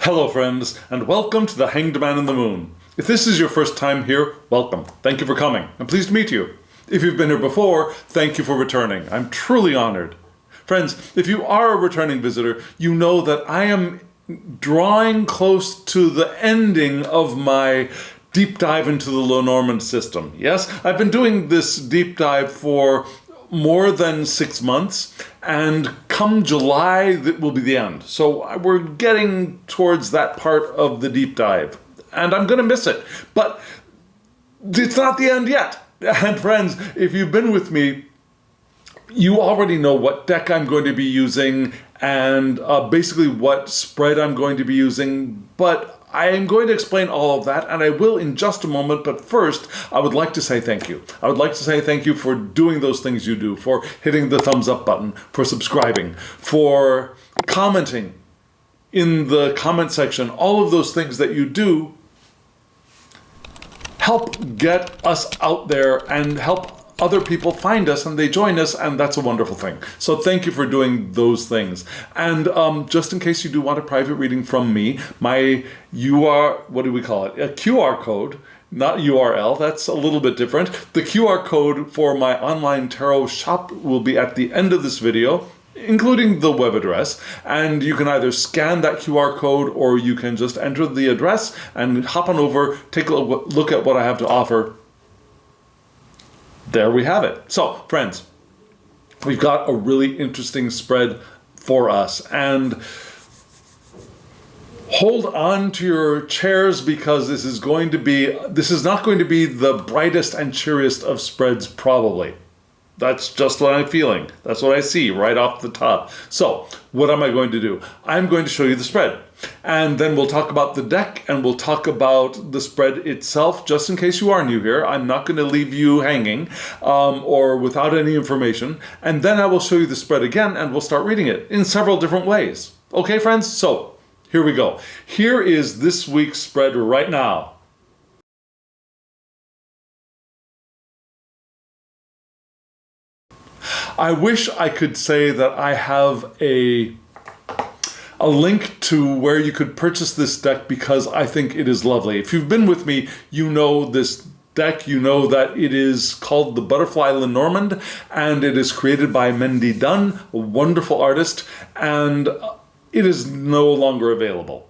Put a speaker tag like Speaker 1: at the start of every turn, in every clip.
Speaker 1: Hello friends, and welcome to the Hanged Man in the Moon. If this is your first time here, welcome. Thank you for coming. I'm pleased to meet you. If you've been here before, thank you for returning. I'm truly honored. Friends, if you are a returning visitor, you know that I am drawing close to the ending of my deep dive into the Lenormand system. Yes, I've been doing this deep dive for more than 6 months, and come July, that will be the end. So we're getting towards that part of the deep dive, and I'm going to miss it. But it's not the end yet. And friends, if you've been with me, you already know what deck I'm going to be using and basically what spread I'm going to be using, but I am going to explain all of that, and I will in just a moment. But first, I would like to say thank you. I would like to say thank you for doing those things you do, for hitting the thumbs up button, for subscribing, for commenting in the comment section. All of those things that you do help get us out there and help other people find us, and they join us, and that's a wonderful thing. So thank you for doing those things. And just in case you do want a private reading from me, my what do we call it? A QR code, not URL, that's a little bit different. The QR code for my online tarot shop will be at the end of this video, including the web address, and you can either scan that QR code or you can just enter the address and hop on over, take a look at what I have to offer. There we have it. So, friends, we've got a really interesting spread for us, and hold on to your chairs because this is not going to be the brightest and cheeriest of spreads, probably. That's just what I'm feeling. That's what I see right off the top. So, what am I going to do? I'm going to show you the spread. And then we'll talk about the deck, and we'll talk about the spread itself, just in case you are new here. I'm not going to leave you hanging or without any information. And then I will show you the spread again, and we'll start reading it in several different ways. Okay, friends? So, here we go. Here is this week's spread right now. I wish I could say that I have a link to where you could purchase this deck, because I think it is lovely. If you've been with me, you know this deck. You know that it is called the Butterfly Lenormand, and it is created by Mendy Dunn, a wonderful artist, and it is no longer available.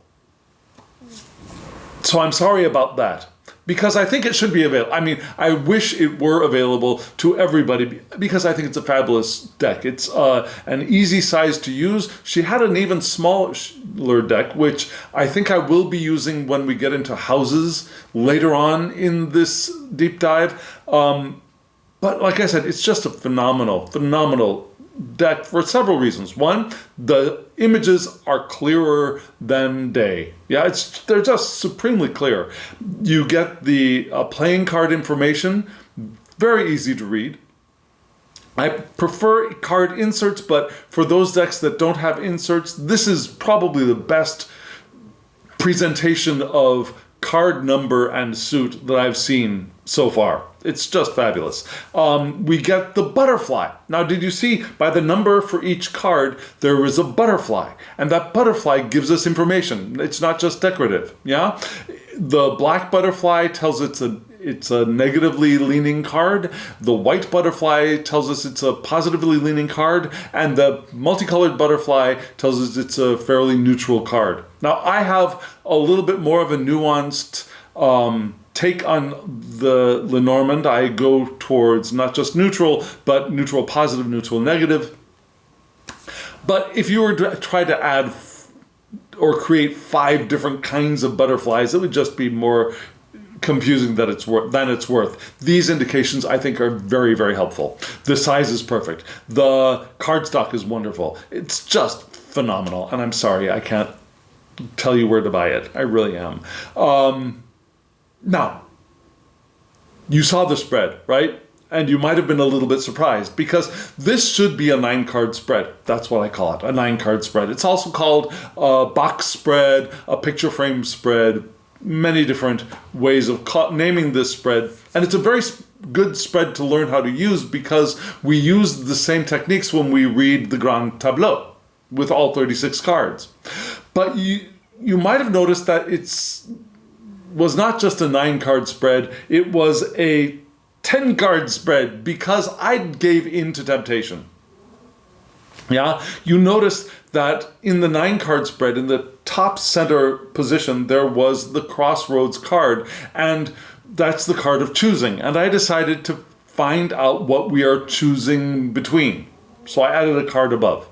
Speaker 1: So I'm sorry about that, because I think it should be available. I mean, I wish it were available to everybody, because I think it's a fabulous deck. It's an easy size to use. She had an even smaller deck, which I think I will be using when we get into houses later on in this deep dive. But like I said, it's just a phenomenal deck for several reasons. One, the images are clearer than day. Yeah, they're just supremely clear. You get the playing card information, very easy to read. I prefer card inserts, but for those decks that don't have inserts, this is probably the best presentation of card number and suit that I've seen so far. It's just fabulous. We get the butterfly. Now, did you see by the number for each card, there is a butterfly, and that butterfly gives us information. It's not just decorative, yeah? The black butterfly tells it's a negatively leaning card. The white butterfly tells us it's a positively leaning card, and the multicolored butterfly tells us it's a fairly neutral card. Now, I have a little bit more of a nuanced take on the Lenormand. I go towards not just neutral, but neutral positive, neutral negative. But if you were to try to add or create 5 different kinds of butterflies, it would just be more confusing than it's worth. These indications, I think, are very, very helpful. The size is perfect. The cardstock is wonderful. It's just phenomenal. And I'm sorry, I can't tell you where to buy it. I really am. Now, you saw the spread, right? And you might have been a little bit surprised, because this should be a 9-card spread. That's what I call it, a 9-card spread. It's also called a box spread, a picture frame spread, many different ways of naming this spread. And it's a very good spread to learn how to use, because we use the same techniques when we read the Grand Tableau with all 36 cards. But you might have noticed that was not just a 9-card spread, it was a 10-card spread because I gave in to temptation. Yeah, you notice that in the 9-card spread, in the top center position, there was the crossroads card, and that's the card of choosing. And I decided to find out what we are choosing between. So I added a card above,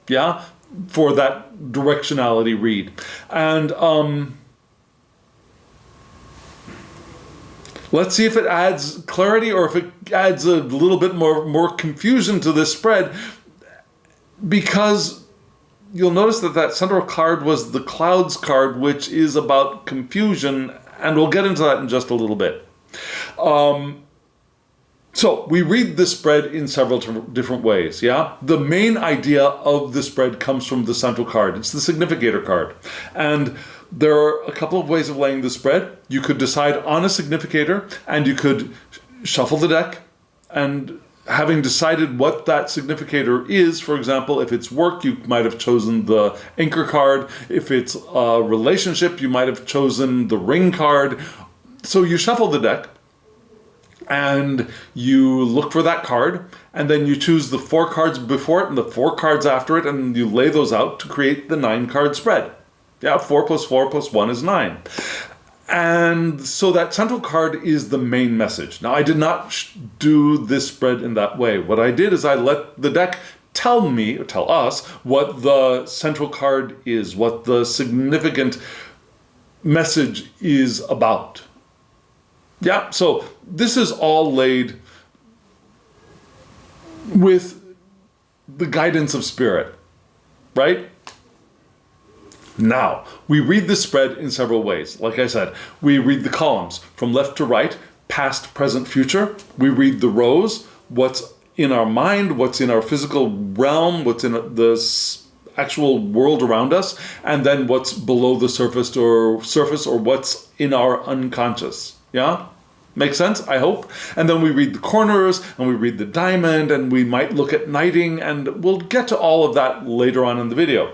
Speaker 1: yeah, for that directionality read. And let's see if it adds clarity or if it adds a little bit more confusion to this spread, because you'll notice that central card was the clouds card, which is about confusion, and we'll get into that in just a little bit. So we read the spread in several different ways, yeah? The main idea of the spread comes from the central card. It's the significator card. And there are a couple of ways of laying the spread. You could decide on a significator, and you could shuffle the deck, and having decided what that significator is, for example, if it's work, you might have chosen the anchor card. If it's a relationship, you might have chosen the ring card. So you shuffle the deck, and you look for that card, and then you choose the 4 cards before it and the 4 cards after it, and you lay those out to create the 9-card spread. Yeah, 4 plus 4 plus 1 is 9. And so that central card is the main message. Now, I did not do this spread in that way. What I did is I let the deck tell us what the central card is, what the significant message is about. Yeah, so this is all laid with the guidance of spirit, right? Now, we read the spread in several ways. Like I said, we read the columns from left to right, past, present, future. We read the rows, what's in our mind, what's in our physical realm, what's in the actual world around us, and then what's below the surface or what's in our unconscious. Yeah? Make sense, I hope? And then we read the corners, and we read the diamond, and we might look at knighting, and we'll get to all of that later on in the video.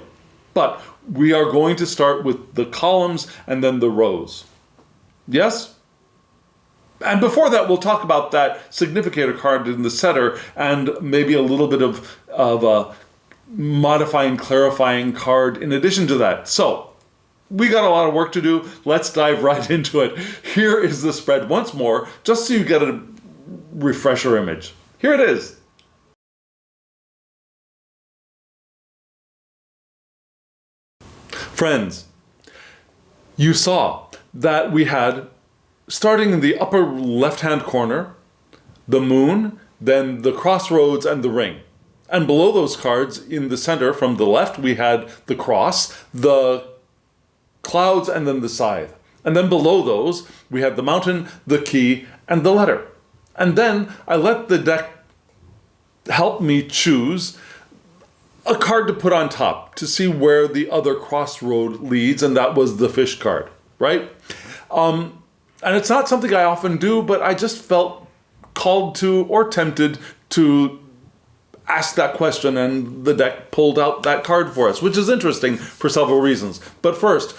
Speaker 1: But we are going to start with the columns and then the rows. Yes? And before that, we'll talk about that significator card in the center and maybe a little bit of a modifying, clarifying card in addition to that. So, we got a lot of work to do. Let's dive right into it. Here is the spread once more, just so you get a refresher image. Here it is. Friends, you saw that we had, starting in the upper left-hand corner, the moon, then the crossroads and the ring. And below those cards, in the center, from the left, we had the cross, the clouds, and then the scythe. And then below those, we had the mountain, the key, and the letter. And then I let the deck help me choose a card to put on top to see where the other crossroad leads, and that was the fish card, right? And it's not something I often do, but I just felt called to or tempted to ask that question, and the deck pulled out that card for us, which is interesting for several reasons. But first,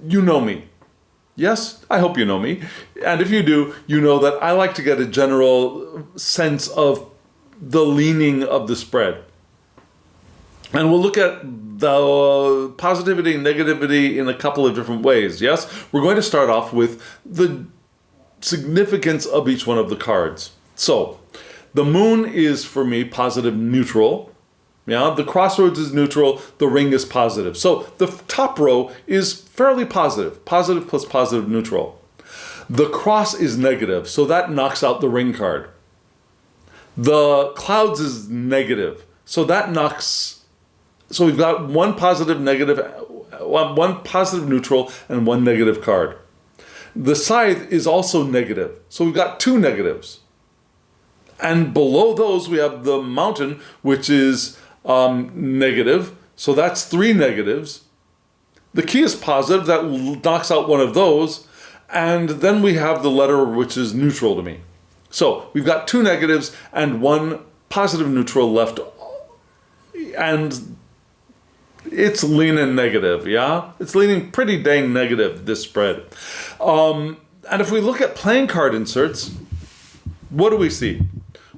Speaker 1: you know me. Yes, I hope you know me. And if you do, you know that I like to get a general sense of the leaning of the spread. And we'll look at the positivity and negativity in a couple of different ways, yes? We're going to start off with the significance of each one of the cards. So, the moon is, for me, positive neutral. Yeah, the crossroads is neutral, the ring is positive. So, the top row is fairly positive. Positive plus positive neutral. The cross is negative, so that knocks out the ring card. The clouds is negative, so that knocks... So we've got one positive neutral, and one negative card. The scythe is also negative, so we've got 2 negatives. And below those, we have the mountain, which is negative, so that's 3 negatives. The key is positive, that knocks out one of those. And then we have the letter, which is neutral to me. So we've got 2 negatives and 1 positive neutral left. And it's leaning negative, yeah? It's leaning pretty dang negative, this spread. And if we look at playing card inserts, what do we see?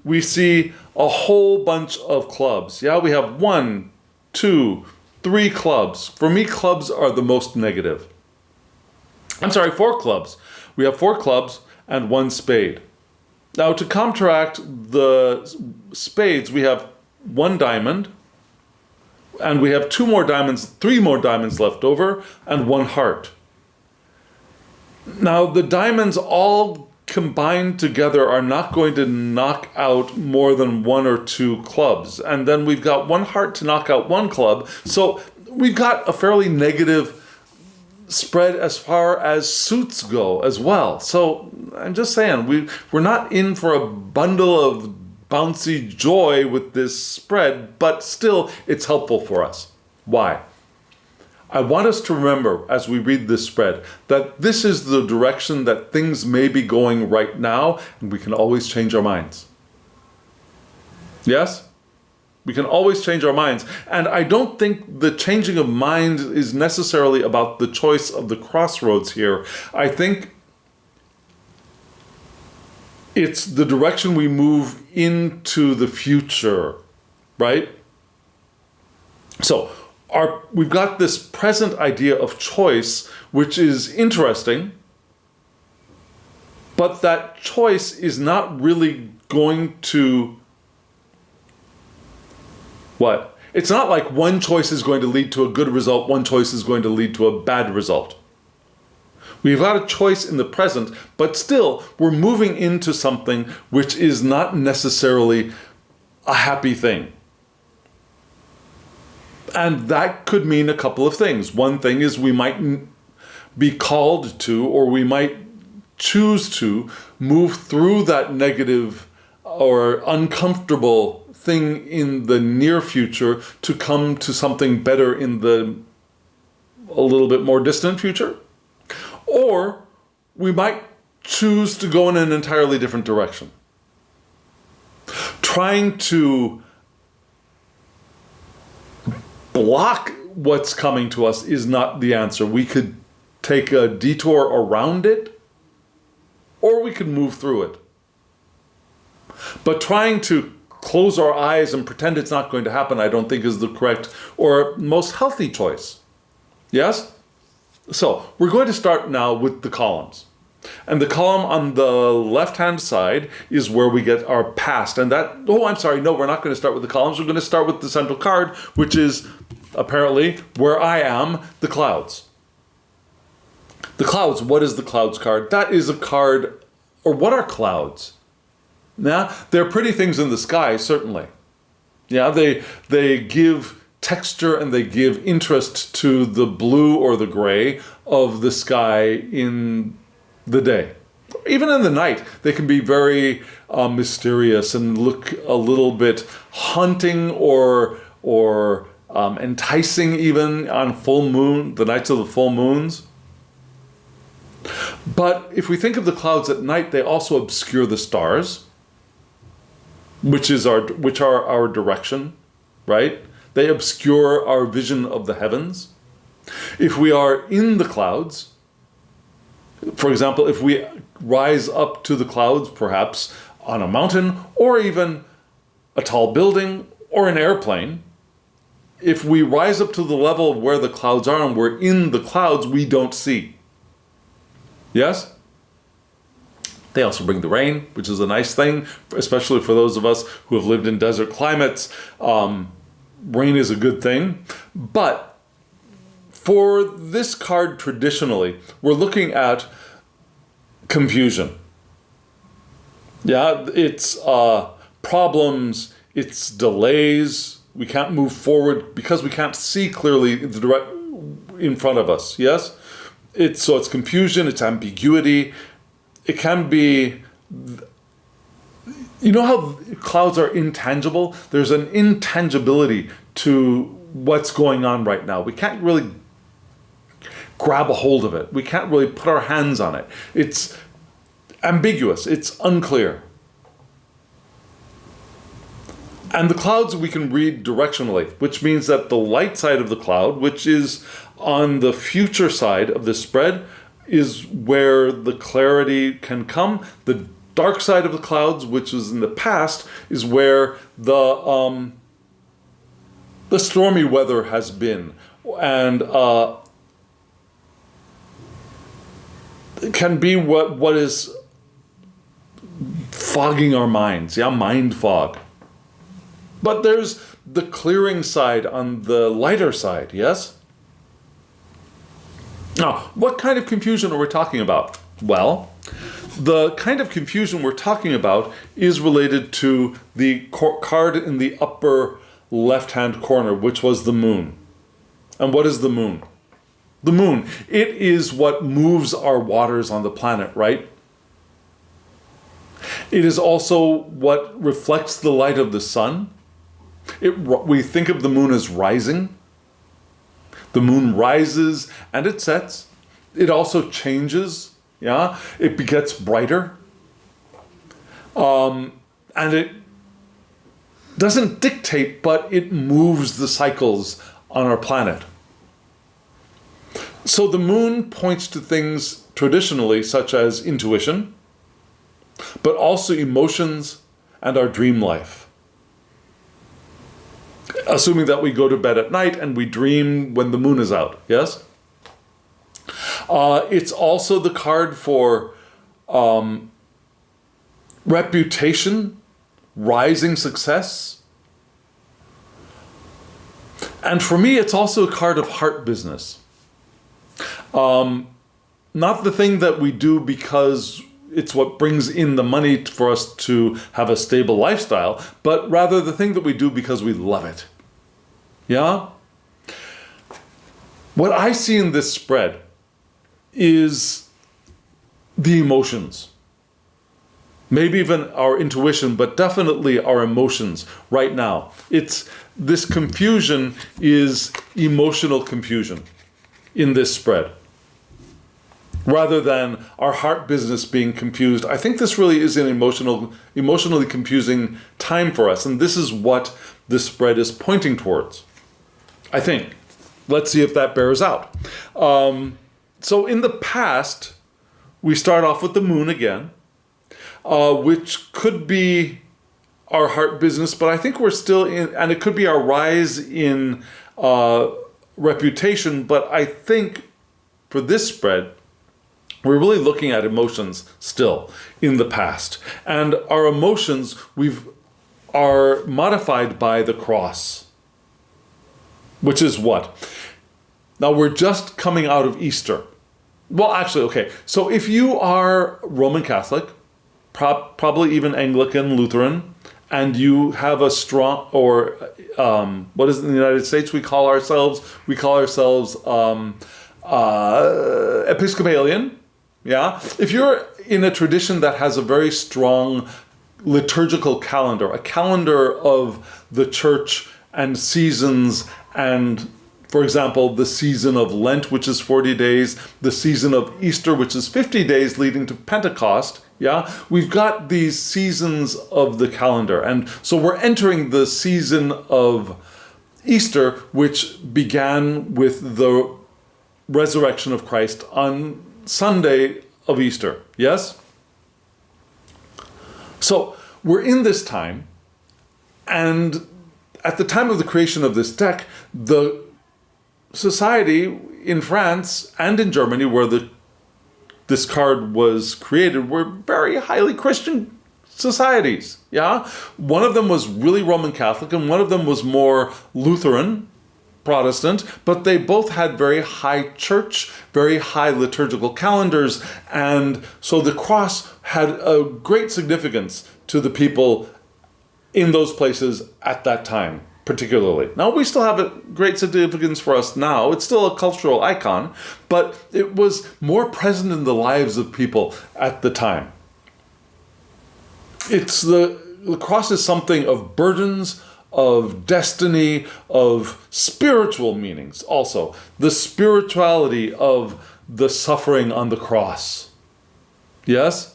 Speaker 1: We see a whole bunch of clubs. Yeah, we have 1, 2, 3 clubs. For me, clubs are the most negative. I'm sorry, 4 clubs. We have 4 clubs and 1 spade. Now, to counteract the spades, we have 1 diamond, and we have 2 more diamonds, 3 more diamonds left over, and 1 heart. Now, the diamonds all combined together are not going to knock out more than 1 or 2 clubs. And then we've got 1 heart to knock out 1 club. So we've got a fairly negative spread as far as suits go as well. So I'm just saying, we're not in for a bundle of bouncy joy with this spread, but still it's helpful for us. Why? I want us to remember as we read this spread that this is the direction that things may be going right now, and we can always change our minds. Yes? We can always change our minds. And I don't think the changing of mind is necessarily about the choice of the crossroads here. I think it's the direction we move into the future, right? So, we've got this present idea of choice, which is interesting, but that choice is not really going to, what? It's not like one choice is going to lead to a good result, one choice is going to lead to a bad result. We've got a choice in the present, but still, we're moving into something which is not necessarily a happy thing. And that could mean a couple of things. One thing is we might be called to, or we might choose to, move through that negative or uncomfortable thing in the near future to come to something better in the a little bit more distant future. Or we might choose to go in an entirely different direction. Trying to block what's coming to us is not the answer. We could take a detour around it, or we could move through it. But trying to close our eyes and pretend it's not going to happen, I don't think is the correct or most healthy choice. Yes? So we're going to start now with the columns. And the column on the left-hand side is where we get our past. And that, we're not going to start with the columns. We're going to start with the central card, which is apparently where I am, the clouds. The clouds, what is the clouds card? That is a card, or what are clouds? Now, they're pretty things in the sky, certainly. Yeah, they give texture and they give interest to the blue or the gray of the sky in the day. Even in the night, they can be very mysterious and look a little bit haunting or enticing even on full moon, the nights of the full moons. But if we think of the clouds at night, they also obscure the stars, which are our direction, right? They obscure our vision of the heavens. If we are in the clouds, for example, if we rise up to the clouds, perhaps on a mountain, or even a tall building, or an airplane, if we rise up to the level of where the clouds are and we're in the clouds, we don't see. Yes? They also bring the rain, which is a nice thing, especially for those of us who have lived in desert climates. Rain is a good thing. But for this card traditionally, we're looking at confusion. Yeah, it's problems, it's delays. We can't move forward because we can't see clearly in front of us. Yes? It's confusion, it's ambiguity. It can be, you know how clouds are intangible? There's an intangibility to what's going on right now. We can't really grab a hold of it. We can't really put our hands on it. It's ambiguous. It's unclear. And the clouds we can read directionally, which means that the light side of the cloud, which is on the future side of the spread, is where the clarity can come. The dark side of the clouds, which is in the past, is where the stormy weather has been. And it can be what is fogging our minds, mind fog. But there's the clearing side on the lighter side, yes? Now, what kind of confusion are we talking about? Well, the kind of confusion we're talking about is related to the card in the upper left-hand corner, which was the moon. And what is the moon? The moon, it is what moves our waters on the planet, right? It is also what reflects the light of the sun. We think of the moon as rising. The moon rises and it sets. It also changes, It gets brighter. And it doesn't dictate, but it moves the cycles on our planet. So the moon points to things traditionally, such as intuition, but also emotions and our dream life. Assuming that we go to bed at night and we dream when the moon is out, yes? It's also the card for reputation, rising success. And for me, it's also a card of heart business. Not the thing that we do because it's what brings in the money for us to have a stable lifestyle, but rather the thing that we do because we love it. Yeah? What I see in this spread is the emotions. Maybe even our intuition, but definitely our emotions right now. This confusion is emotional confusion in this spread. Rather than our heart business being confused, I think this really is an emotionally confusing time for us. And this is what this spread is pointing towards, I think. Let's see if that bears out. So in the past, we start off with the moon again, which could be our heart business, but I think we're still in, and it could be our rise in reputation, but I think for this spread, we're really looking at emotions still in the past. And our emotions are modified by the cross. Which is what? Now we're just coming out of Easter. Well, actually, okay. So if you are Roman Catholic, probably even Anglican, Lutheran, and you have a strong, or what is it in the United States we call ourselves? We call ourselves Episcopalian. Yeah, if you're in a tradition that has a very strong liturgical calendar, a calendar of the church and seasons, and for example, the season of Lent, which is 40 days, the season of Easter, which is 50 days leading to Pentecost, we've got these seasons of the calendar. And so we're entering the season of Easter, which began with the resurrection of Christ on Sunday of Easter, yes? So we're in this time, and at the time of the creation of this deck, the society in France and in Germany, where this card was created, were very highly Christian societies, One of them was really Roman Catholic, and one of them was more Lutheran, Protestant, but they both had very high church, very high liturgical calendars, and so the cross had a great significance to the people in those places at that time, particularly. Now, we still have a great significance for us now. It's still a cultural icon, but it was more present in the lives of people at the time. The cross is something of burdens, of destiny, of spiritual meanings also. The spirituality of the suffering on the cross. Yes?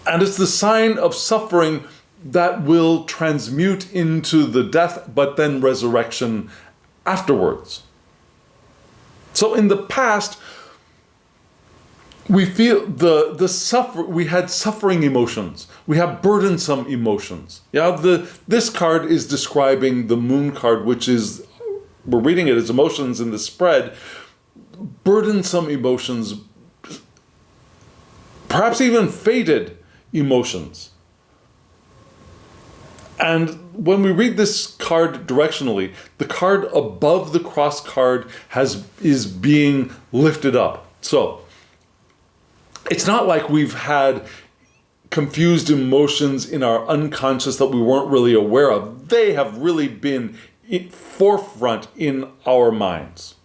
Speaker 1: And it's the sign of suffering that will transmute into the death, but then resurrection afterwards. So in the past, we feel we had suffering emotions. We have burdensome emotions. Yeah, this card is describing the moon card, which is, we're reading it as emotions in the spread. Burdensome emotions, perhaps even faded emotions. And when we read this card directionally, the card above the cross card is being lifted up. So it's not like we've had confused emotions in our unconscious that we weren't really aware of. They have really been forefront in our minds.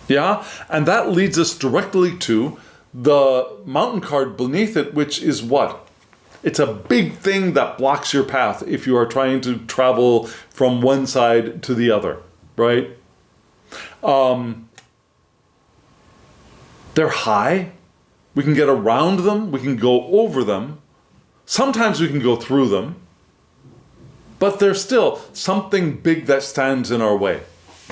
Speaker 1: Yeah? And that leads us directly to the mountain card beneath it, which is what? It's a big thing that blocks your path if you are trying to travel from one side to the other, right? They're high. We can get around them. We can go over them. Sometimes we can go through them. But there's still something big that stands in our way.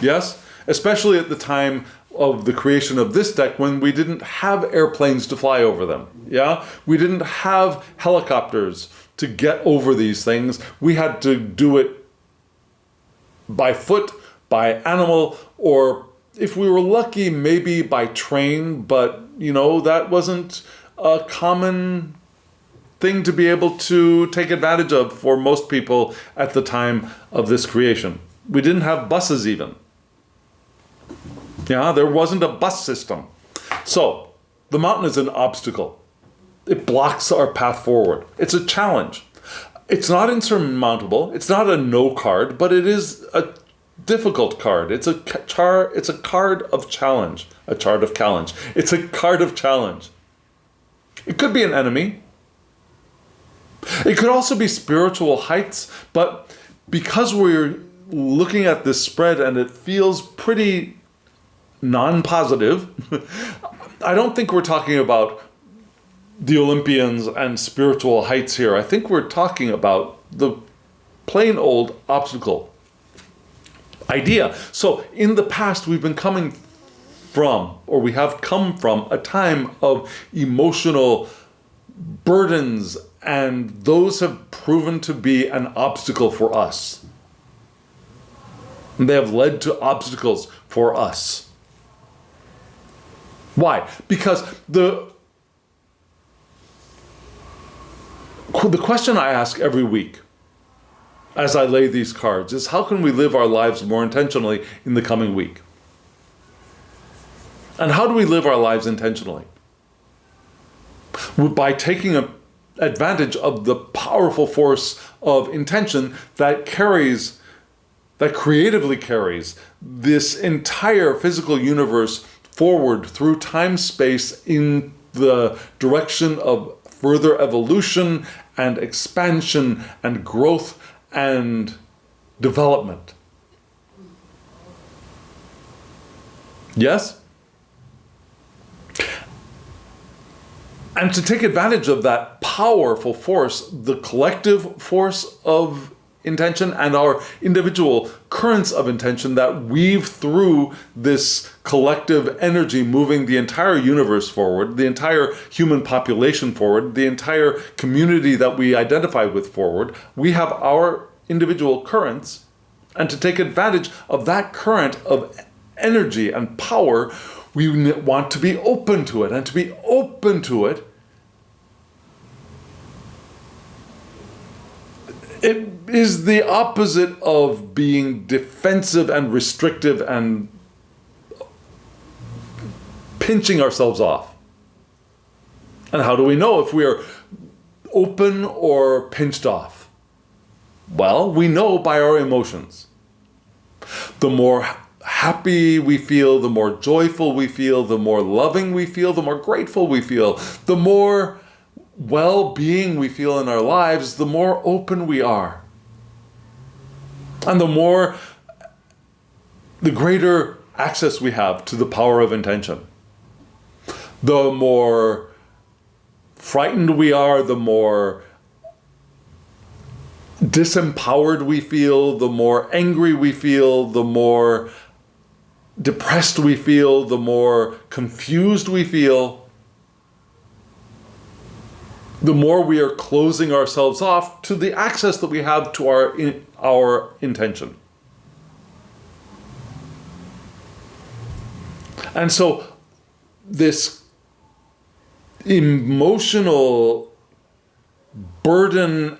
Speaker 1: Yes? Especially at the time of the creation of this deck, when we didn't have airplanes to fly over them. Yeah? We didn't have helicopters to get over these things. We had to do it by foot, by animal, or if we were lucky, maybe by train, but that wasn't a common thing to be able to take advantage of for most people at the time of this creation. We didn't have buses even. Yeah, there wasn't a bus system. So the mountain is an obstacle. It blocks our path forward. It's a challenge. It's not insurmountable. It's not a no card, but it is a difficult card. It's a card of challenge. A chart of challenge. It's a card of challenge. It could be an enemy. It could also be spiritual heights, but because we're looking at this spread and it feels pretty non-positive, I don't think we're talking about the Olympians and spiritual heights here. I think we're talking about the plain old obstacle idea. So in the past, we have come from a time of emotional burdens, and those have proven to be an obstacle for us. And they have led to obstacles for us. Why? Because the question I ask every week as I lay these cards is, how can we live our lives more intentionally in the coming week? And how do we live our lives intentionally? By taking advantage of the powerful force of intention that creatively carries this entire physical universe forward through time-space in the direction of further evolution and expansion and growth and development. Yes? And to take advantage of that powerful force, the collective force of intention and our individual currents of intention that weave through this collective energy moving the entire universe forward, the entire human population forward, the entire community that we identify with forward. We have our individual currents, and to take advantage of that current of energy and power, we want to be open to it. And to be open to it, it is the opposite of being defensive and restrictive and pinching ourselves off. And how do we know if we are open or pinched off? Well, we know by our emotions. The more happy we feel, the more joyful we feel, the more loving we feel, the more grateful we feel, the more well-being we feel in our lives, the more open we are. And the greater access we have to the power of intention. The more frightened we are, the more disempowered we feel, the more angry we feel, the more depressed we feel, the more confused we feel, the more we are closing ourselves off to the access that we have to our intention. And so this emotional burden,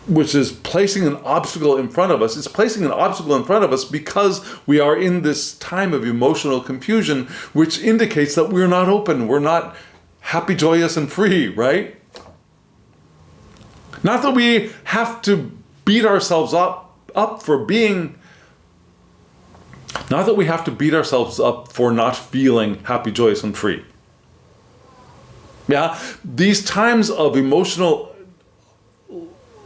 Speaker 1: which is placing an obstacle in front of us, is placing an obstacle in front of us because we are in this time of emotional confusion, which indicates that we're not open, we're not happy, joyous, and free, right? Not that we have to beat ourselves up for being, not that we have to beat ourselves up for not feeling happy, joyous, and free. Yeah, these times of emotional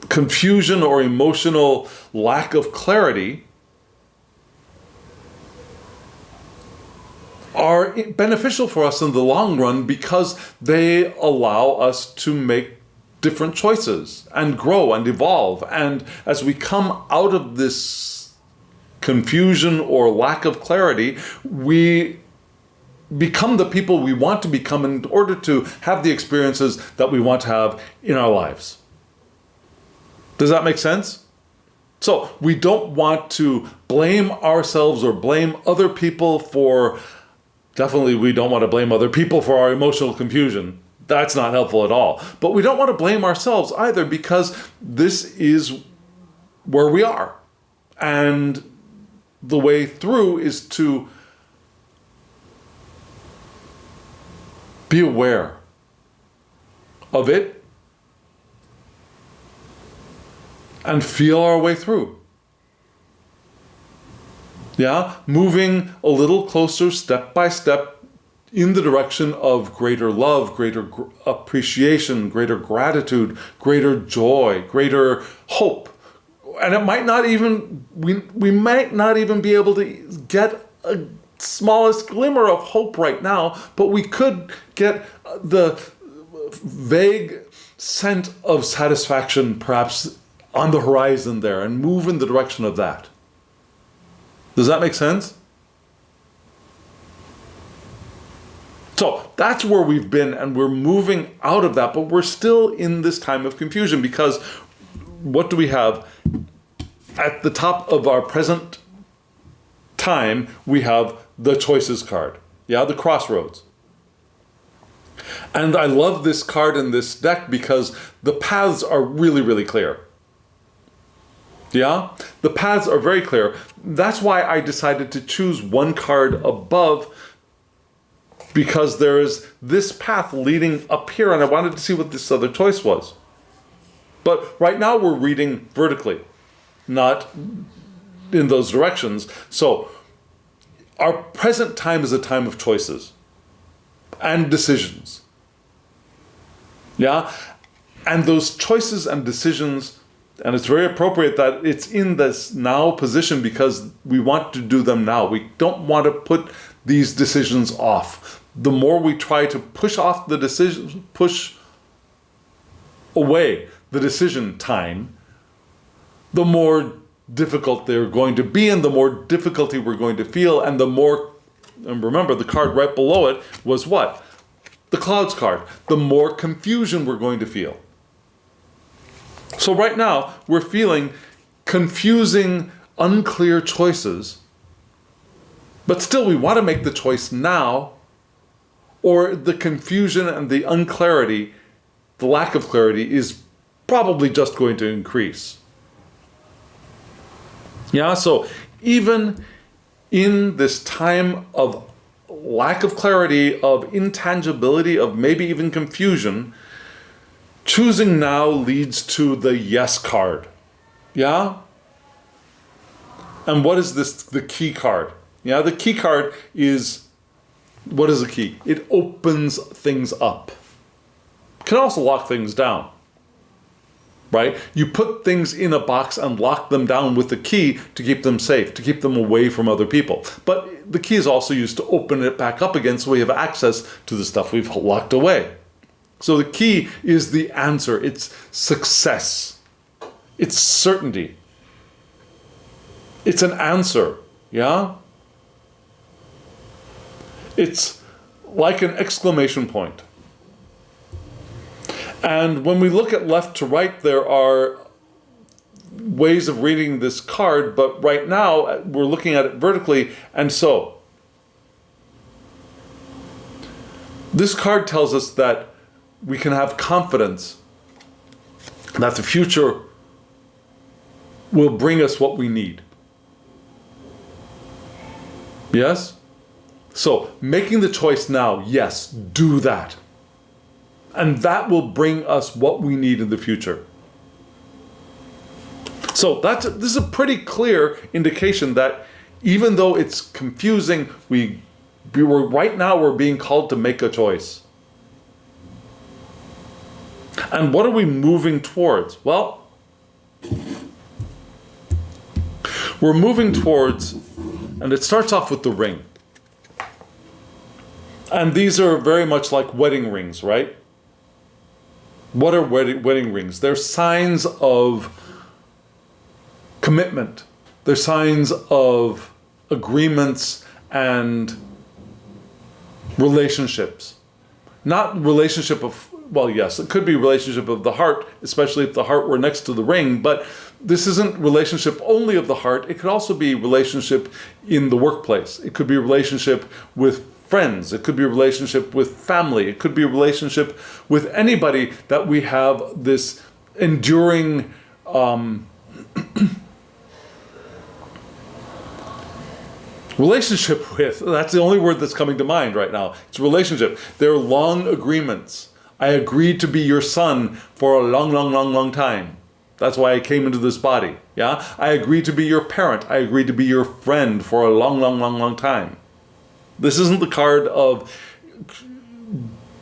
Speaker 1: confusion or emotional lack of clarity are beneficial for us in the long run because they allow us to make different choices and grow and evolve. And as we come out of this confusion or lack of clarity, we become the people we want to become in order to have the experiences that we want to have in our lives. Does that make sense? So we don't want to blame ourselves or blame other people for, definitely we don't want to blame other people for our emotional confusion. That's not helpful at all. But we don't want to blame ourselves either because this is where we are. And the way through is to be aware of it and feel our way through. Yeah, moving a little closer step by step in the direction of greater love, greater appreciation, greater gratitude, greater joy, greater hope. And it might not even, we might not even be able to get a smallest glimmer of hope right now, but we could get the vague scent of satisfaction perhaps on the horizon there and move in the direction of that. Does that make sense? So that's where we've been, and we're moving out of that, but we're still in this time of confusion because what do we have? At the top of our present time, we have the choices card. Yeah, the crossroads. And I love this card in this deck because the paths are really, really clear. Yeah, the paths are very clear. That's why I decided to choose one card above, because there is this path leading up here, and I wanted to see what this other choice was. But right now we're reading vertically, not in those directions. So our present time is a time of choices and decisions. Yeah, and those choices and decisions, and it's very appropriate that it's in this now position because we want to do them now. We don't want to put these decisions off. The more we try to push off the decision, push away the decision time, the more difficult they're going to be and the more difficulty we're going to feel, and the more, and remember the card right below it was what? The clouds card. The more confusion we're going to feel. So right now, we're feeling confusing, unclear choices, but still we want to make the choice now, or the confusion and the unclarity, the lack of clarity is probably just going to increase. Yeah, so even in this time of lack of clarity, of intangibility, of maybe even confusion, choosing now leads to the yes card. Yeah? And what is this, the key card? Yeah, the key card is, what is the key? It opens things up. It can also lock things down. right? You put things in a box and lock them down with the key to keep them safe, to keep them away from other people. But the key is also used to open it back up again so we have access to the stuff we've locked away. So the key is the answer. It's success. It's certainty. It's an answer, yeah? It's like an exclamation point. And when we look at left to right, there are ways of reading this card, but right now we're looking at it vertically, and so this card tells us that we can have confidence that the future will bring us what we need. Yes? So, making the choice now, yes, do that. And that will bring us what we need in the future. So this is a pretty clear indication that even though it's confusing, right now we're being called to make a choice. And what are we moving towards? Well, we're moving towards, and it starts off with the ring. And these are very much like wedding rings, right? What are wedding rings? They're signs of commitment. They're signs of agreements and relationships. Not relationship of, well, yes, it could be relationship of the heart, especially if the heart were next to the ring, but this isn't relationship only of the heart. It could also be relationship in the workplace. It could be relationship with friends. It could be a relationship with family. It could be a relationship with anybody that we have this enduring relationship with. That's the only word that's coming to mind right now. It's relationship. They're long agreements. I agreed to be your son for a long, long, long, long time. That's why I came into this body. Yeah? I agreed to be your parent. I agreed to be your friend for a long, long, long, long time. This isn't the card of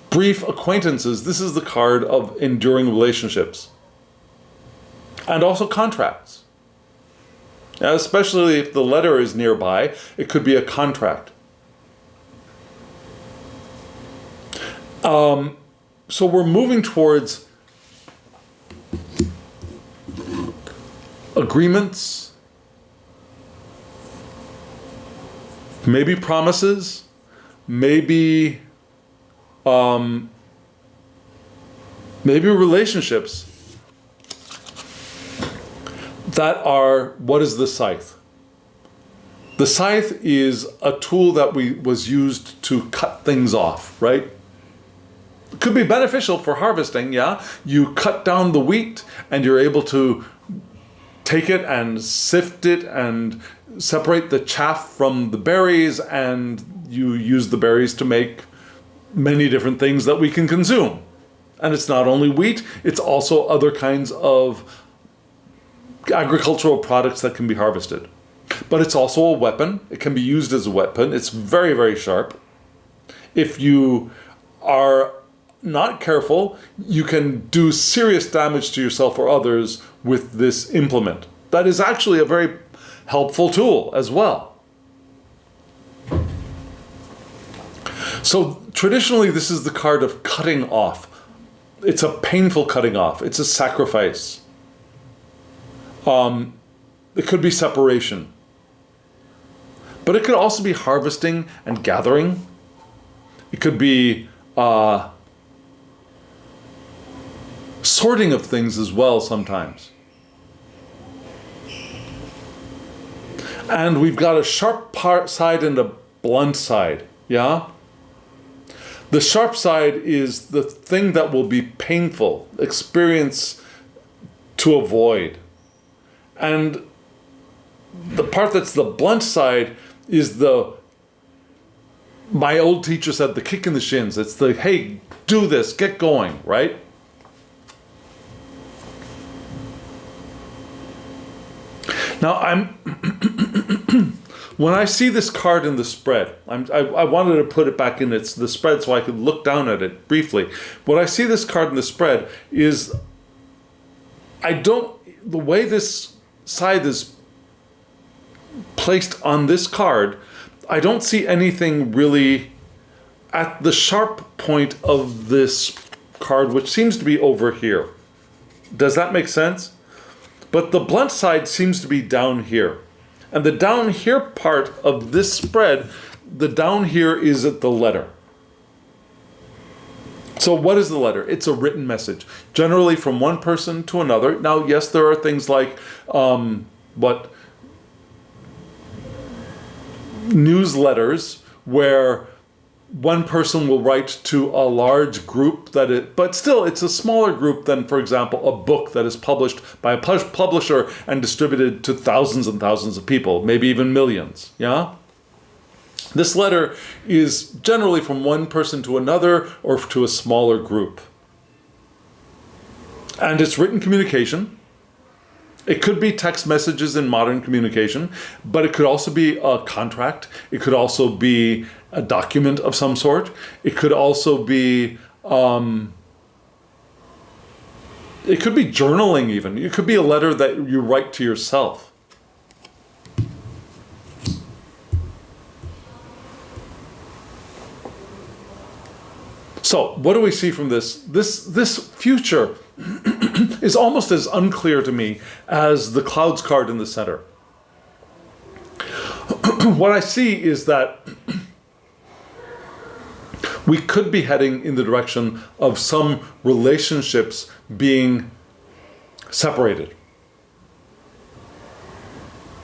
Speaker 1: brief acquaintances. This is the card of enduring relationships. And also contracts. Now, especially if the letter is nearby, it could be a contract. So we're moving towards agreements, maybe promises, maybe relationships that are, what is the scythe? The scythe is a tool that was used to cut things off, right? It could be beneficial for harvesting, yeah? You cut down the wheat and you're able to take it and sift it and separate the chaff from the berries, and you use the berries to make many different things that we can consume. And it's not only wheat, it's also other kinds of agricultural products that can be harvested. But it's also a weapon. It can be used as a weapon. It's very, very sharp. If you are not careful, you can do serious damage to yourself or others with this implement. That is actually a very helpful tool as well. So traditionally, this is the card of cutting off. It's a painful cutting off. It's a sacrifice. It could be separation. But it could also be harvesting and gathering. It could be sorting of things as well sometimes. And we've got a sharp side and a blunt side, yeah? The sharp side is the thing that will be painful, experience to avoid. And the part that's the blunt side is my old teacher said, the kick in the shins. It's the, hey, do this, get going, right? Now, when I see this card in the spread, I wanted to put it back in the spread so I could look down at it briefly. When I see this card in the spread is, the way this scythe is placed on this card, I don't see anything really at the sharp point of this card, which seems to be over here. Does that make sense? But the blunt side seems to be down here. And the down here part of this spread, the down here is at the letter. So what is the letter? It's a written message, generally from one person to another. Now, yes, there are things like newsletters where one person will write to a large group but still it's a smaller group than, for example, a book that is published by a publisher and distributed to thousands and thousands of people, maybe even millions, yeah? This letter is generally from one person to another or to a smaller group. And it's written communication. It could be text messages in modern communication, but it could also be a contract. It could also be a document of some sort. It could also be, it could be journaling even. It could be a letter that you write to yourself. So what do we see from this? This future is almost as unclear to me as the clouds card in the center. What I see is that we could be heading in the direction of some relationships being separated.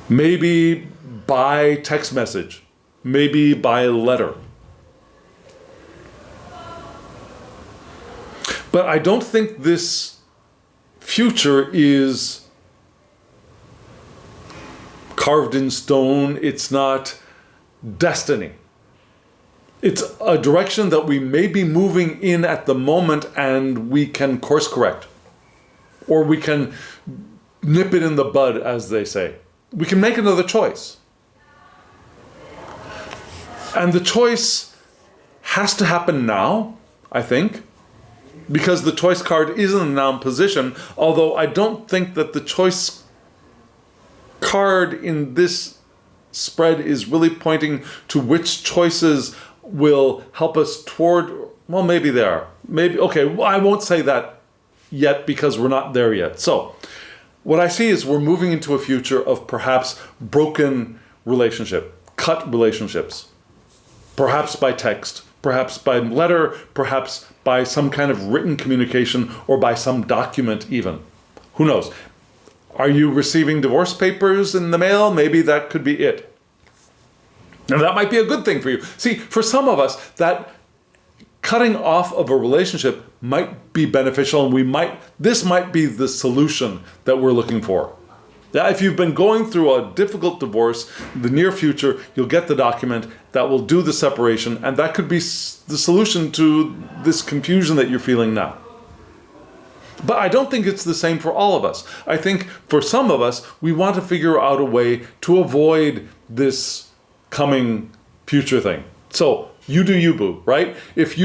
Speaker 1: Maybe by text message, maybe by letter. But I don't think this future is carved in stone. It's not destiny. It's a direction that we may be moving in at the moment, and we can course correct. Or we can nip it in the bud, as they say. We can make another choice. And the choice has to happen now, I think, because the choice card is in a noun position, although I don't think that the choice card in this spread is really pointing to which choices will help us toward, well, maybe they are. Maybe, okay, well, I won't say that yet because we're not there yet. So what I see is we're moving into a future of perhaps broken relationship, cut relationships, perhaps by text, perhaps by letter, perhaps by some kind of written communication, or by some document even. Who knows? Are you receiving divorce papers in the mail? Maybe that could be it. Now that might be a good thing for you. See, for some of us, that cutting off of a relationship might be beneficial, and this might be the solution that we're looking for. Yeah, if you've been going through a difficult divorce, in the near future, you'll get the document that will do the separation, and that could be the solution to this confusion that you're feeling now. But I don't think it's the same for all of us. I think for some of us, we want to figure out a way to avoid this coming future thing. So you do you, boo, right? If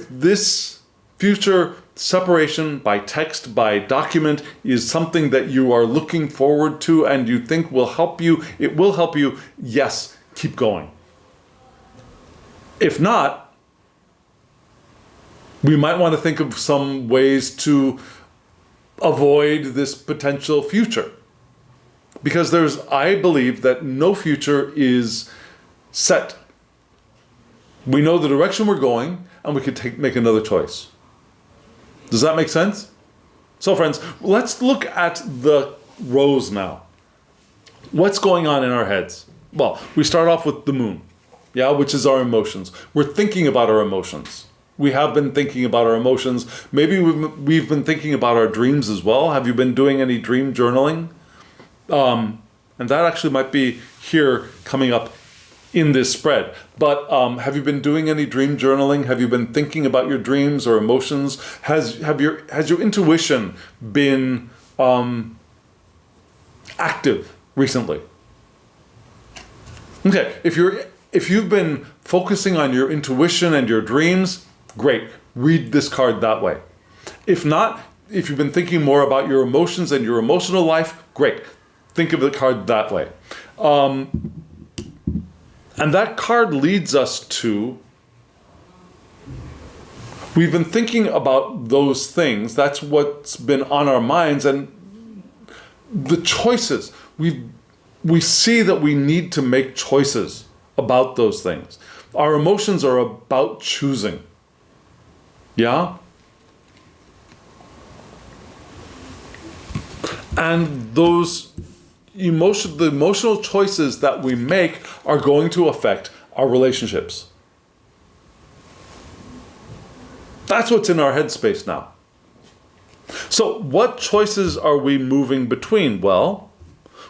Speaker 1: this future separation by text, by document, is something that you are looking forward to and you think will help you, it will help you, yes, keep going. If not, we might want to think of some ways to avoid this potential future. Because I believe that no future is set. We know the direction we're going, and we could make another choice. Does that make sense? So friends, let's look at the rows now. What's going on in our heads? Well, we start off with the moon, which is our emotions. We're thinking about our emotions. We have been thinking about our emotions. Maybe we've been thinking about our dreams as well. Have you been doing any dream journaling? And that actually might be here coming up in this spread. But have you been doing any dream journaling? Have you been thinking about your dreams or emotions? Has your intuition been active recently? Okay, if you've been focusing on your intuition and your dreams, great. Read this card that way. If not, if you've been thinking more about your emotions and your emotional life, great. Think of the card that way. And that card leads us to, we've been thinking about those things. That's what's been on our minds, and the choices. We see that we need to make choices about those things. Our emotions are about choosing. Yeah? And the emotional choices that we make are going to affect our relationships. That's what's in our headspace now. So what choices are we moving between? Well,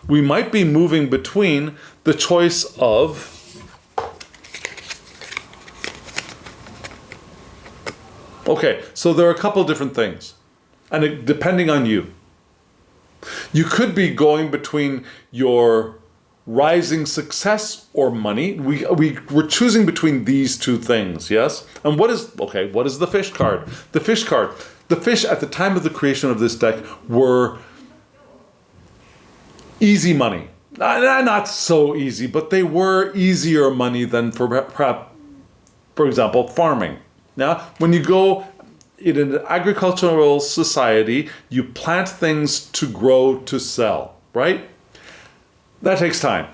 Speaker 1: we might be moving between the choice of okay, so there are a couple different things, and depending on you. You could be going between your rising success or money. We're choosing between these two things, yes? And what is the fish card? The fish at the time of the creation of this deck were easy money. Not so easy, but they were easier money than for example, farming. Now, when you go in an agricultural society, you plant things to grow, to sell, right? That takes time.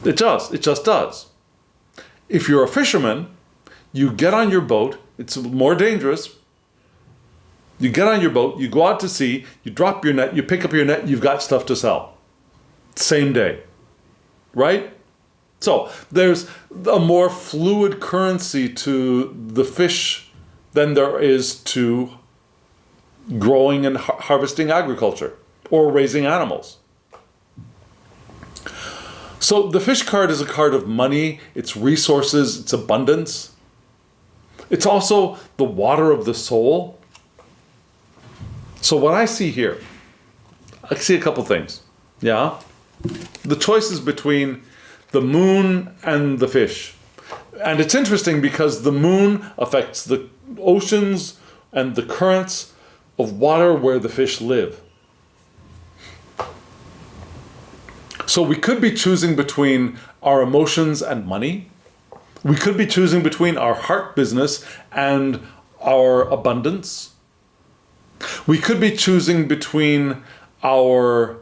Speaker 1: It does. It just does. If you're a fisherman, you get on your boat. It's more dangerous. You get on your boat, you go out to sea, you drop your net, you pick up your net, you've got stuff to sell. Same day, right? So there's a more fluid currency to the fish than there is to growing and harvesting agriculture or raising animals. So the fish card is a card of money, it's resources, it's abundance. It's also the water of the soul. So what I see here, I see a couple things. Yeah? The choice is between the moon and the fish. And it's interesting because the moon affects the oceans and the currents of water where the fish live. So we could be choosing between our emotions and money. We could be choosing between our heart business and our abundance. We could be choosing between our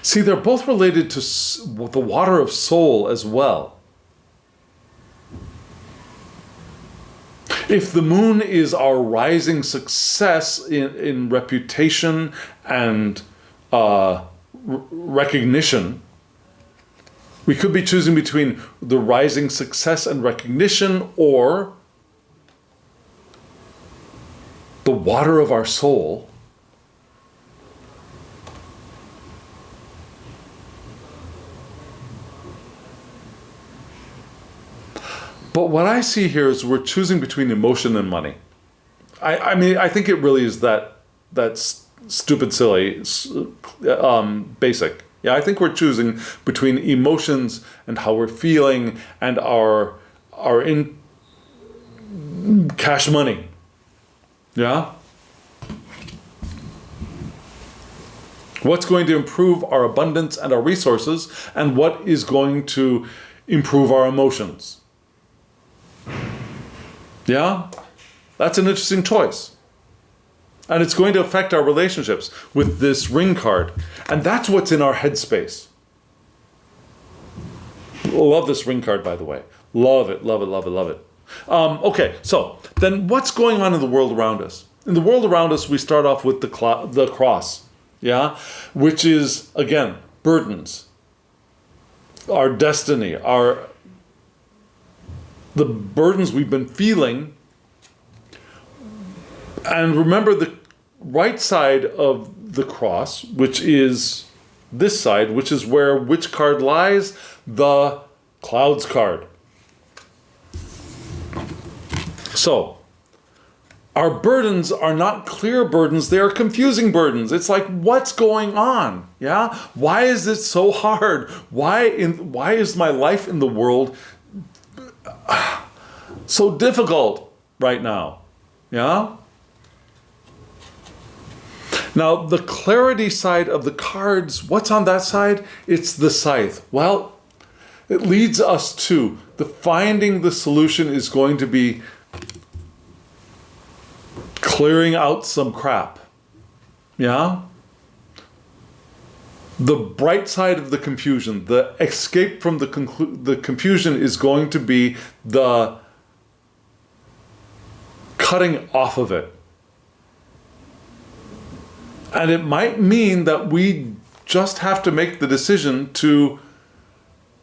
Speaker 1: see, they're both related to the water of soul as well. If the moon is our rising success in reputation and recognition, we could be choosing between the rising success and recognition or the water of our soul. But what I see here is we're choosing between emotion and money. I mean, I think it really is that stupid, silly, basic. Yeah, I think we're choosing between emotions and how we're feeling and our in cash money. Yeah? What's going to improve our abundance and our resources, and what is going to improve our emotions? Yeah? That's an interesting choice. And it's going to affect our relationships with this ring card. And that's what's in our headspace. Love this ring card, by the way. Love it, love it, love it, love it. Okay, so then what's going on in the world around us? In the world around us, we start off with the cross, yeah? Which is, again, burdens. Our destiny, the burdens we've been feeling. And remember the right side of the cross, which is this side, which is where which card lies? The clouds card. So, Our burdens are not clear burdens, they are confusing burdens. It's like, what's going on? Yeah? Why is it so hard? Why is my life in the world so difficult right now? Yeah? Now, the clarity side of the cards, what's on that side? It's the scythe. Well, it leads us to finding the solution is going to be clearing out some crap. Yeah? The bright side of the confusion, the escape from the confusion is going to be the cutting off of it. And it might mean that we just have to make the decision to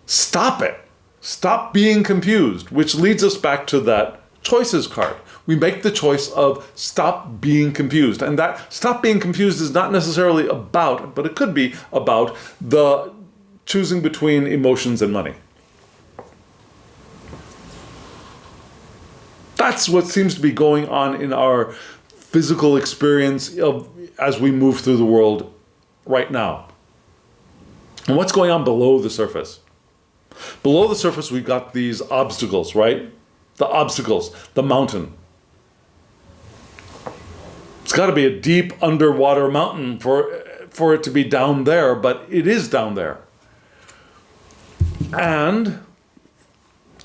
Speaker 1: stop it. Stop being confused, which leads us back to that choices card. We make the choice of stop being confused. And that stop being confused is not necessarily about, but it could be about the choosing between emotions and money. That's what seems to be going on in our physical experience as we move through the world right now. And what's going on below the surface? Below the surface, we've got these obstacles, right? The obstacles, the mountain. It's got to be a deep underwater mountain for it to be down there, but it is down there. And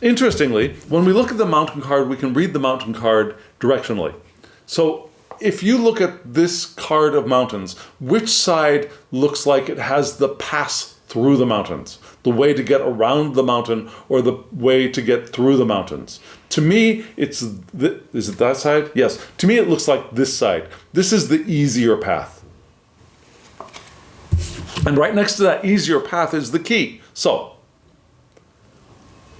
Speaker 1: interestingly, when we look at the mountain card, we can read the mountain card directionally. So if you look at this card of mountains, which side looks like it has the pass through the mountains, the way to get around the mountain or the way to get through the mountains? To me, is it that side? Yes. To me, it looks like this side. This is the easier path. And right next to that easier path is the key. So,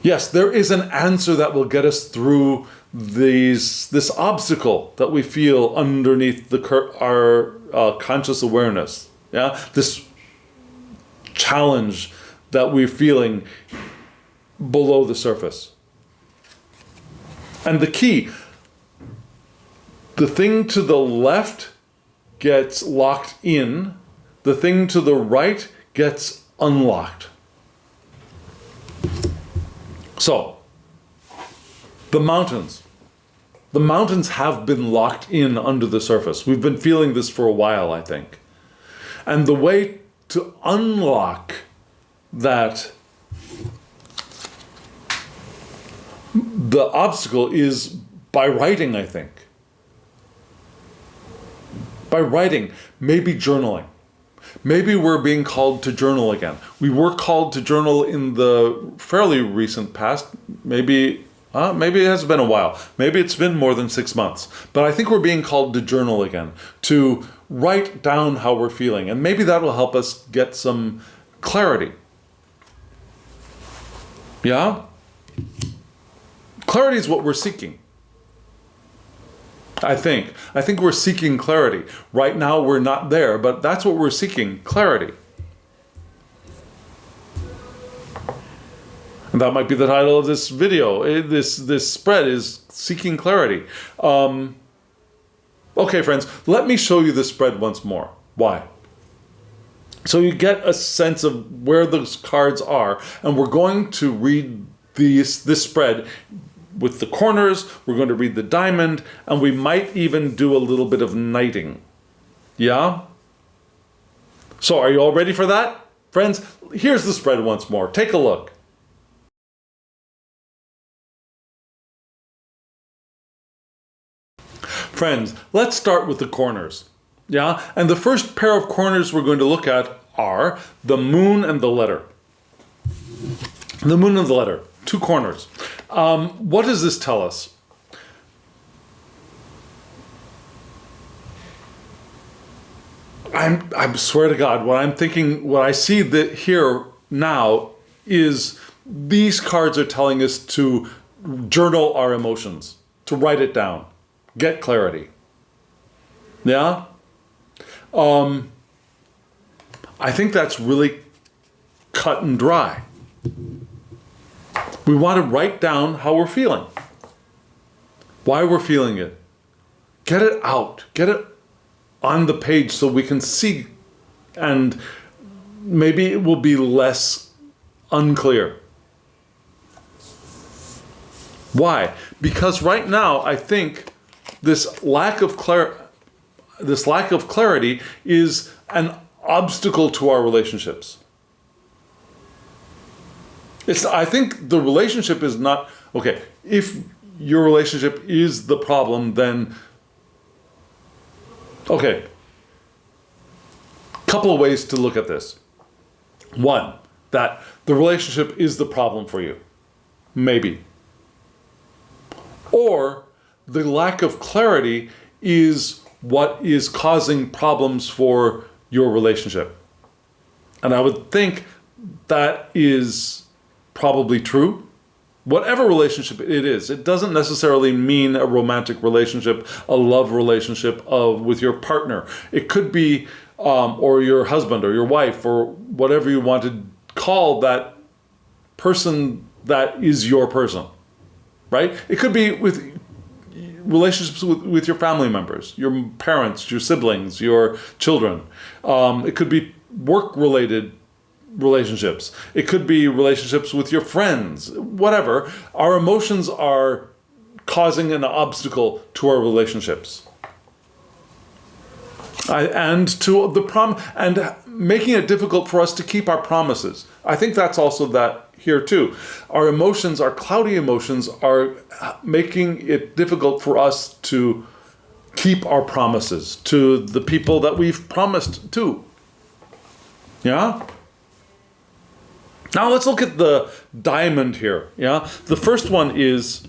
Speaker 1: yes, there is an answer that will get us through this obstacle that we feel underneath our conscious awareness. Yeah, this challenge that we're feeling below the surface. And the key, the thing to the left gets locked in, the thing to the right gets unlocked. So, the mountains have been locked in under the surface. We've been feeling this for a while, I think. And the way to unlock that, the obstacle, is by writing, I think. By writing, maybe journaling. Maybe we're being called to journal again. We were called to journal in the fairly recent past. Maybe it has been a while. Maybe it's been more than 6 months. But I think we're being called to journal again, to write down how we're feeling. And maybe that will help us get some clarity. Yeah? Clarity is what we're seeking. I think we're seeking clarity. Right now we're not there, but that's what we're seeking, clarity. And that might be the title of this video. This spread is Seeking Clarity. Okay, friends, let me show you the spread once more. Why? So you get a sense of where those cards are, and we're going to read this spread with the corners, we're going to read the diamond, and we might even do a little bit of knighting. Yeah? So are you all ready for that? Friends, here's the spread once more. Take a look. Friends, let's start with the corners. Yeah? And the first pair of corners we're going to look at are the moon and the letter. The moon and the letter. 2 corners. What does this tell us? I swear to God, what I'm thinking, what I see here now is these cards are telling us to journal our emotions, to write it down, get clarity. Yeah? I think that's really cut and dry. We want to write down how we're feeling, why we're feeling it, get it out, get it on the page so we can see, and maybe it will be less unclear. Why? Because right now I think this lack of clarity is an obstacle to our relationships. I think the relationship is not okay. If your relationship is the problem, then okay. Couple of ways to look at this. One, that the relationship is the problem for you. Maybe. Or the lack of clarity is what is causing problems for your relationship. And I would think that is probably true. Whatever relationship it is, it doesn't necessarily mean a romantic relationship, a love relationship with your partner. It could be, or your husband or your wife or whatever you want to call that person that is your person, right? It could be with relationships with your family members, your parents, your siblings, your children. It could be work-related relationships. It could be relationships with your friends, whatever. Our emotions are causing an obstacle to our relationships. And making it difficult for us to keep our promises. I think that's also that here too. Our emotions, our cloudy emotions, are making it difficult for us to keep our promises to the people that we've promised to. Yeah? Now let's look at the diamond here. Yeah? The first one is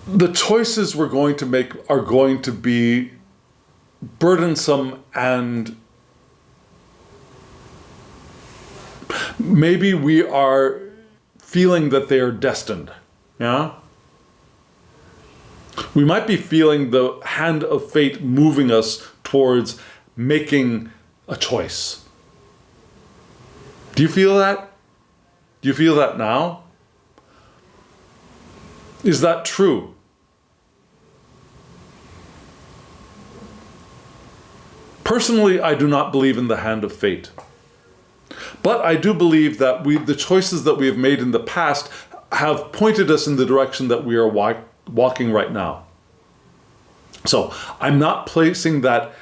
Speaker 1: the choices we're going to make are going to be burdensome, and maybe we are feeling that they are destined. Yeah? We might be feeling the hand of fate moving us towards making a choice. Do you feel that? Do you feel that now? Is that true? Personally, I do not believe in the hand of fate. But I do believe that the choices that we have made in the past have pointed us in the direction that we are walking right now. So I'm not placing that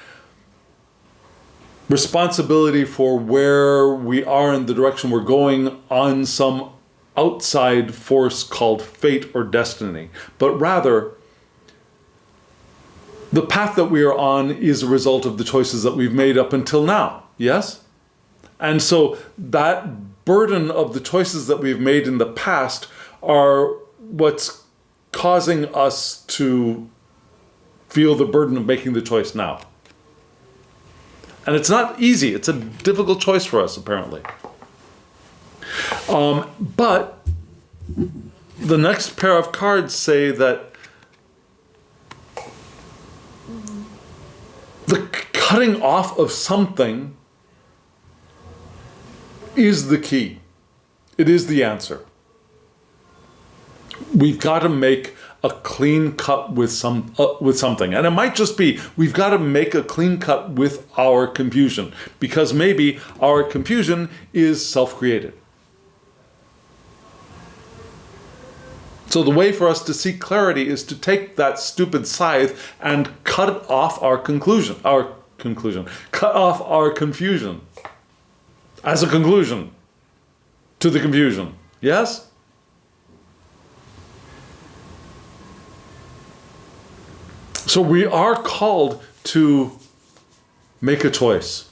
Speaker 1: responsibility for where we are in the direction we're going on some outside force called fate or destiny, but rather the path that we are on is a result of the choices that we've made up until now. Yes? And so that burden of the choices that we've made in the past are what's causing us to feel the burden of making the choice now. And it's not easy. It's a difficult choice for us, apparently. But the next pair of cards say that the cutting off of something is the key. It is the answer. We've got to make a clean cut with something. And it might just be we've got to make a clean cut with our confusion, because maybe our confusion is self-created. So the way for us to seek clarity is to take that stupid scythe and cut off our conclusion, cut off our confusion as a conclusion to the confusion. Yes? So we are called to make a choice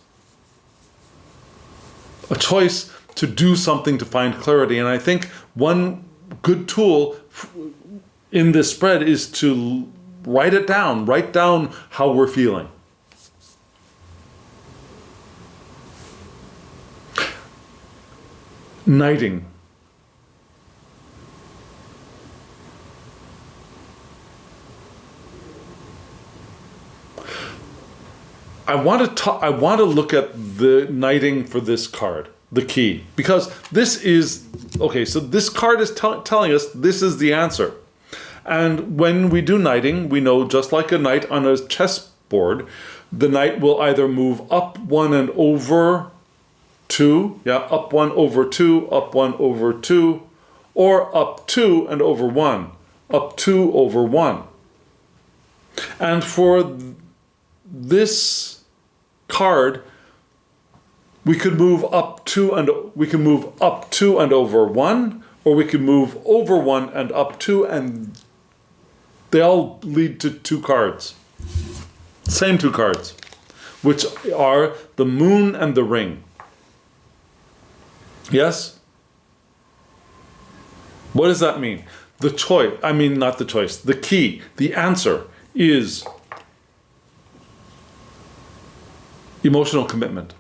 Speaker 1: to do something to find clarity. And I think one good tool in this spread is to write down how we're feeling. Knighting. I want to look at the knighting for this card, the key. Because this is, okay, so this card is telling us this is the answer. And when we do knighting, we know just like a knight on a chessboard, the knight will either move up 1 and over 2, up 1 over 2, up 1 over 2, or up 2 and over 1, up 2 over 1. And for this card, we could move up 2 and over 1, or we could move over 1 and up 2, and they all lead to 2 cards. Same 2 cards, which are the moon and the ring. Yes? What does that mean? The choice, not the choice, the key, the answer is emotional commitment.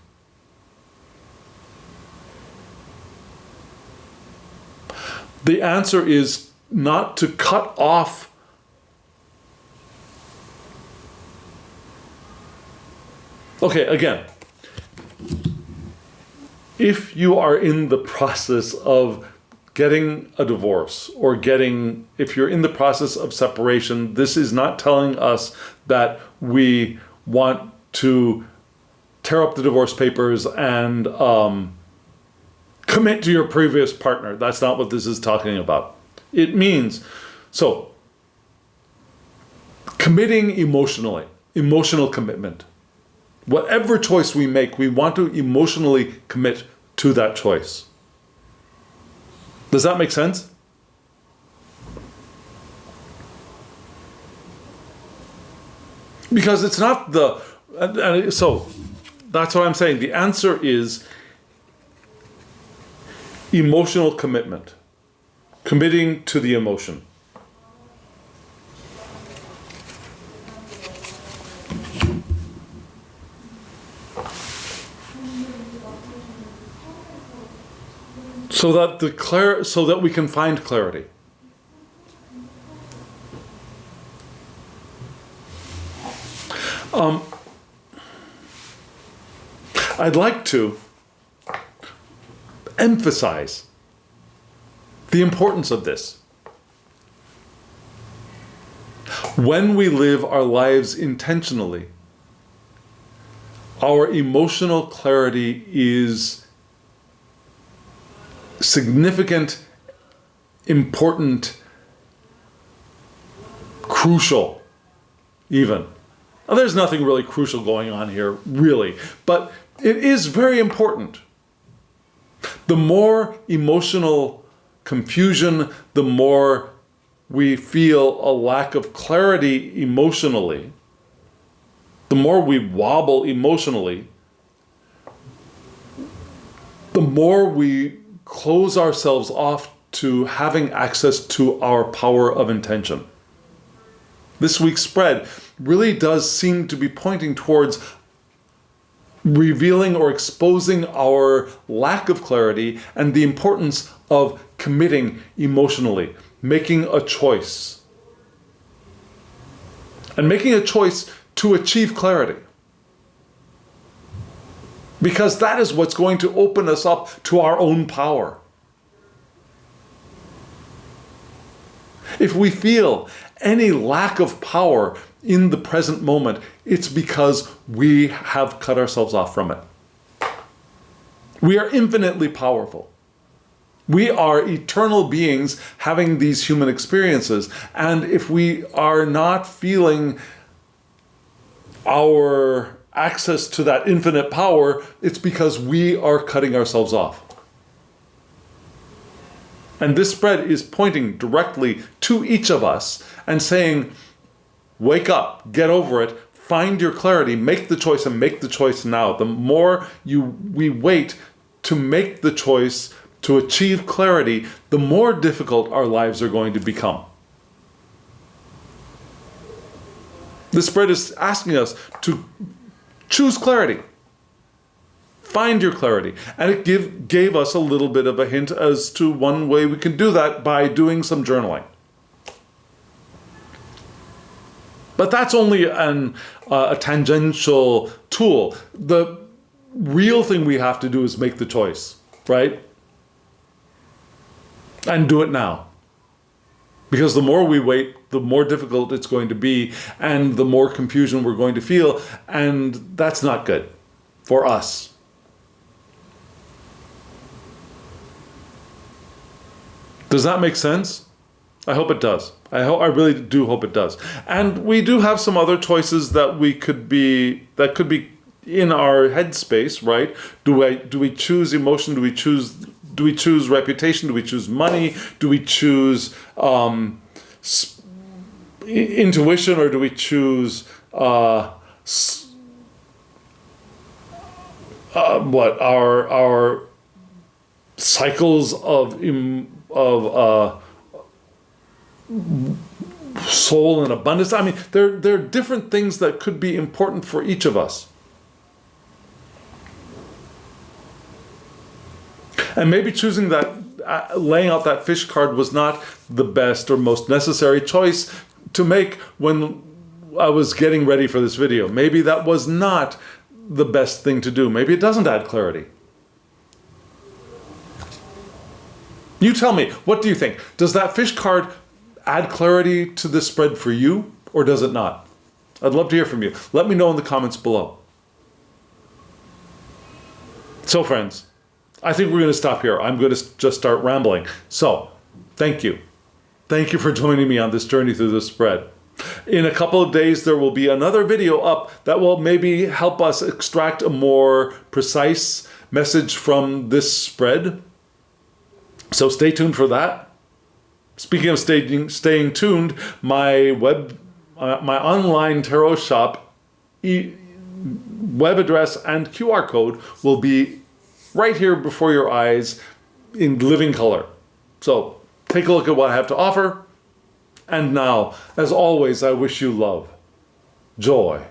Speaker 1: The answer is not to cut off Okay, again, if you are in the process of getting a divorce or if you're in the process of separation, this is not telling us that we want to tear up the divorce papers and commit to your previous partner. That's not what this is talking about. It means, committing emotionally, emotional commitment. Whatever choice we make, we want to emotionally commit to that choice. Does that make sense? Because it's not so that's what I'm saying. The answer is emotional commitment, committing to the emotion. So that we can find clarity. I'd like to emphasize the importance of this. When we live our lives intentionally, our emotional clarity is significant, important, crucial, even. Now, there's nothing really crucial going on here, really, but it is very important. The more emotional confusion, the more we feel a lack of clarity emotionally, the more we wobble emotionally, the more we close ourselves off to having access to our power of intention. This week's spread really does seem to be pointing towards revealing or exposing our lack of clarity and the importance of committing emotionally, making a choice. And making a choice to achieve clarity. Because that is what's going to open us up to our own power. If we feel any lack of power in the present moment, it's because we have cut ourselves off from it. We are infinitely powerful. We are eternal beings having these human experiences. And if we are not feeling our access to that infinite power, it's because we are cutting ourselves off. And this spread is pointing directly to each of us and saying, wake up, get over it, find your clarity, make the choice, and make the choice now. The more we wait to make the choice to achieve clarity, the more difficult our lives are going to become. This spread is asking us to choose clarity. Find your clarity. And it gave us a little bit of a hint as to one way we can do that by doing some journaling. But that's only a tangential tool. The real thing we have to do is make the choice. right? And do it now. Because the more we wait, the more difficult it's going to be, and the more confusion we're going to feel, and that's not good for us. Does that make sense? I hope it does. I really do hope it does. And we do have some other choices that could be in our headspace, right? Do we choose emotion? Do we choose reputation? Do we choose money? Do we choose intuition, or do we choose what our cycles of soul and abundance? I mean, there are different things that could be important for each of us. And maybe choosing that, laying out that fish card was not the best or most necessary choice to make when I was getting ready for this video. Maybe that was not the best thing to do. Maybe it doesn't add clarity. You tell me, what do you think? Does that fish card add clarity to this spread for you, or does it not? I'd love to hear from you. Let me know in the comments below. So friends, I think we're going to stop here. I'm going to just start rambling. So, thank you. Thank you for joining me on this journey through this spread. In a couple of days, there will be another video up that will maybe help us extract a more precise message from this spread. So stay tuned for that. Speaking of staying tuned, my online tarot shop web address and QR code will be right here before your eyes in living color. So take a look at what I have to offer. And now, as always, I wish you love, joy,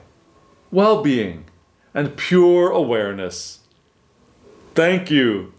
Speaker 1: well-being, and pure awareness. Thank you.